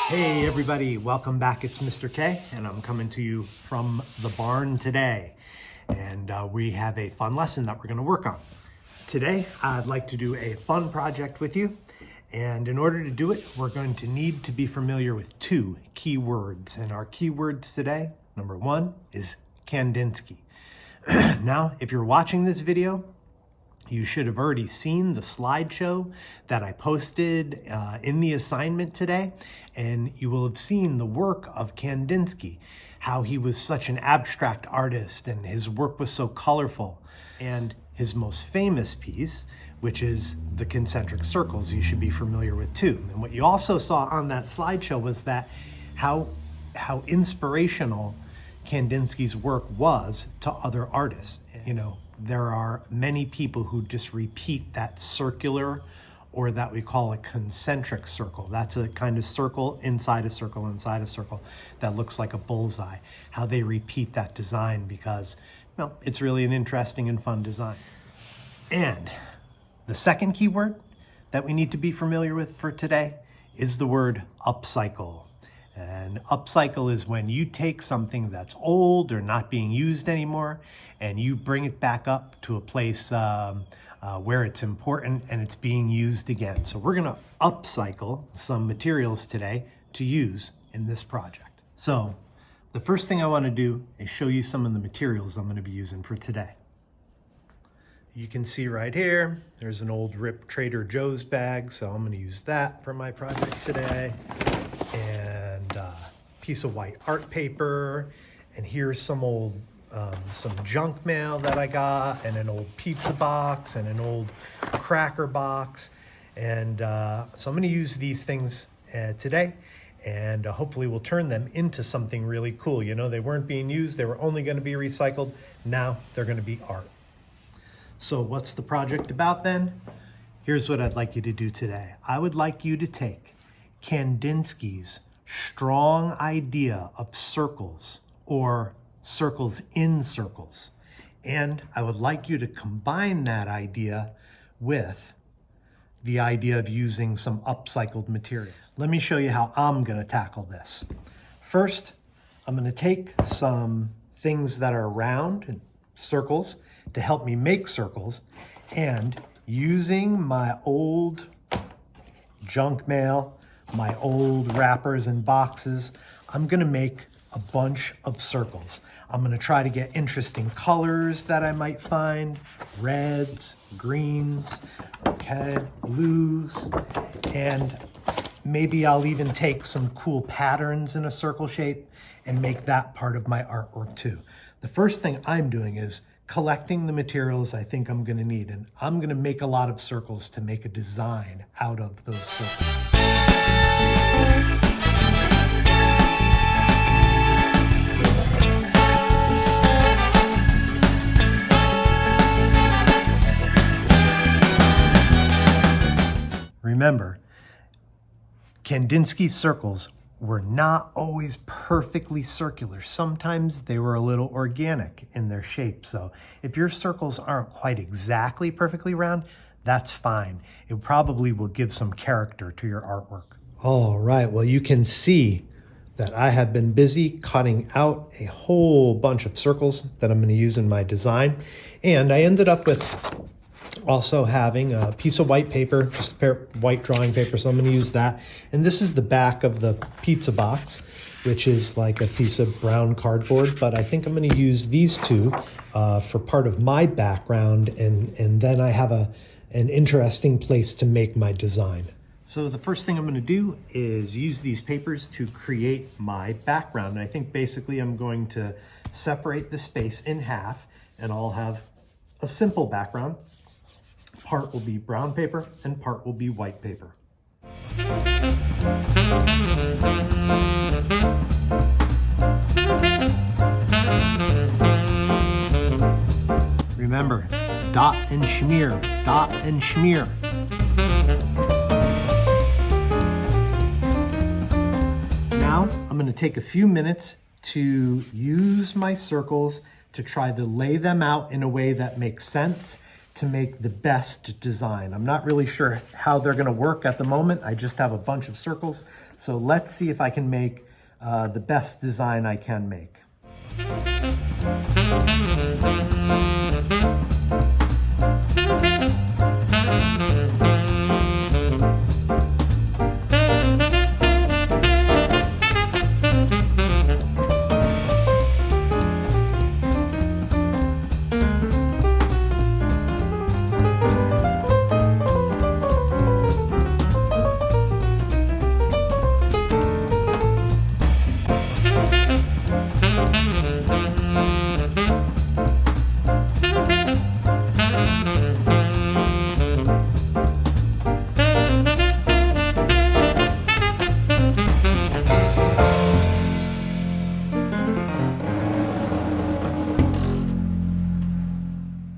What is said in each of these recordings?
Hey everybody, welcome back. It's Mr. K and I'm coming to you from the barn today. And we have a fun lesson that we're going to work on. Today, I'd like to do a fun project with you. And in order to do it, we're going to need to be familiar with two key words. And our key words today, number one, is Kandinsky. Now, if you're watching this video, you should have already seen the slideshow that I posted in the assignment today, and you will have seen the work of Kandinsky, how he was such an abstract artist and his work was so colorful. And his most famous piece, which is the concentric circles, you should be familiar with too. And what you also saw on that slideshow was that how inspirational Kandinsky's work was to other artists. You know, there are many people who just repeat that circular, or that we call a concentric circle. That's a kind of circle inside a circle inside a circle that looks like a bullseye. How they repeat that design because, well, it's really an interesting and fun design. And the second keyword that we need to be familiar with for today is the word upcycle. And upcycle is when you take something that's old or not being used anymore and you bring it back up to a place where it's important and it's being used again. So we're gonna upcycle some materials today to use in this project. So the first thing I wanna do is show you some of the materials I'm gonna be using for today. You can see right here, there's an old ripped Trader Joe's bag, so I'm gonna use that for my project today. And a piece of white art paper, and here's some old some junk mail that I got, and an old pizza box and an old cracker box. And so I'm going to use these things today, and hopefully we'll turn them into something really cool. You know, they weren't being used, they were only going to be recycled. Now they're going to be art. So what's the project about then? Here's what I'd like you to do today. I would like you to take Kandinsky's strong idea of circles, or circles in circles, and I would like you to combine that idea with the idea of using some upcycled materials. Let me show you how I'm going to tackle this. First, I'm going to take some things that are round and circles to help me make circles, and using my old junk mail, my old wrappers and boxes, I'm gonna make a bunch of circles. I'm gonna try to get interesting colors that I might find, reds, greens, okay, blues, and maybe I'll even take some cool patterns in a circle shape and make that part of my artwork too. The first thing I'm doing is collecting the materials I think I'm gonna need, and I'm gonna make a lot of circles to make a design out of those circles. Remember, Kandinsky's circles were not always perfectly circular. Sometimes they were a little organic in their shape. So if your circles aren't quite exactly perfectly round, that's fine. It probably will give some character to your artwork. All right, well, you can see that I have been busy cutting out a whole bunch of circles that I'm going to use in my design. And I ended up with also having a piece of white paper, just a pair of white drawing paper, so I'm going to use that. And this is the back of the pizza box, which is like a piece of brown cardboard, but I think I'm going to use these two for part of my background, and then I have an interesting place to make my design. So the first thing I'm going to do is use these papers to create my background. And I think basically I'm going to separate the space in half, and I'll have a simple background. Part will be brown paper and part will be white paper. Remember, dot and smear, dot and smear. Now, I'm going to take a few minutes to use my circles to try to lay them out in a way that makes sense, to make the best design. I'm not really sure how they're gonna work at the moment. I just have a bunch of circles. So let's see if I can make the best design I can make.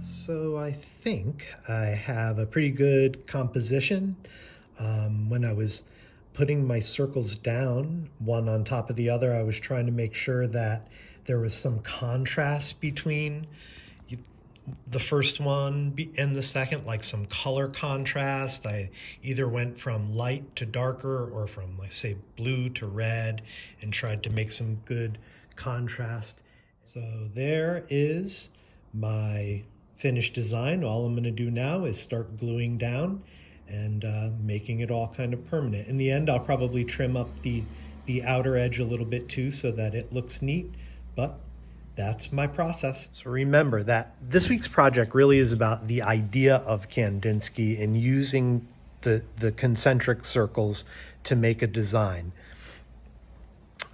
So I think I have a pretty good composition. When I was putting my circles down, one on top of the other, I was trying to make sure that there was some contrast between the first one and the second, like some color contrast. I either went from light to darker or from, like, say, blue to red, and tried to make some good contrast. So there is my finished design. All I'm going to do now is start gluing down and making it all kind of permanent. In the end, I'll probably trim up the outer edge a little bit too so that it looks neat, but that's my process. So remember that this week's project really is about the idea of Kandinsky and using the concentric circles to make a design.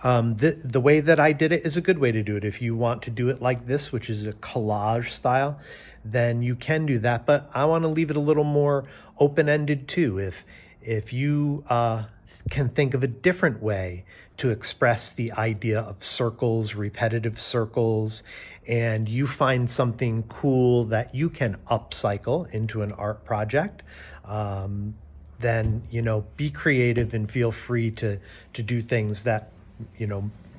The way that I did it is a good way to do it. If you want to do it like this, which is a collage style, then you can do that. But I want to leave it a little more open-ended too. If you can think of a different way to express the idea of circles, repetitive circles, and you find something cool that you can upcycle into an art project, then, be creative and feel free to do things that,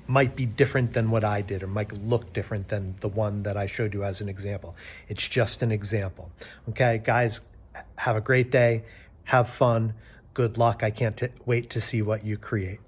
might be different than what I did or might look different than the one that I showed you as an example. It's just an example. Okay, guys, have a great day. Have fun. Good luck. I can't wait to see what you create.